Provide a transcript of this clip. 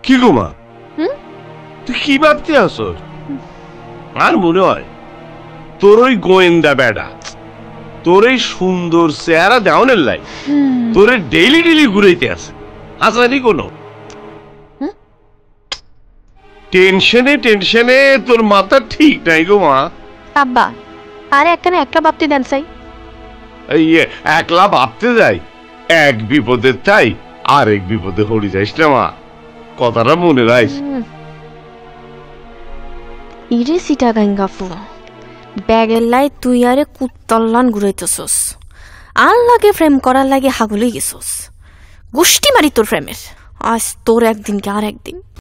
কি গো মা, তুই কি ভাবতে আসর? আর মনে হয় তোর ওই গোয়েন্দা বেড়া, তোর এই সুন্দর চেহারা দেওয়ানের লাই তোর ডেইলি ডেইলি ঘুরাইতে আছে। হাসানি কোনো টেনশনে টেনশনে তোর মাথা ঠিক নাই গো মা। আব্বা আরে একখানে একলা ভাবতে দেন চাই। এই একলা ভাবতে যাই, এক বিপদে তাই আরেক বিপদে হরি যাইস না মা, কথাটা মনে রাখিস। ইরে সিটা গাঙ্গাফু ব্যাগের লাই তুই আরে কুত্তল্লান ঘুরাইতেছস, আর লাগে ফ্রেম করার লাগে হাগুলেই গেছস। গোষ্ঠী মারি তোর ফ্রেমের, আজ তোর একদিন কে আর একদিন।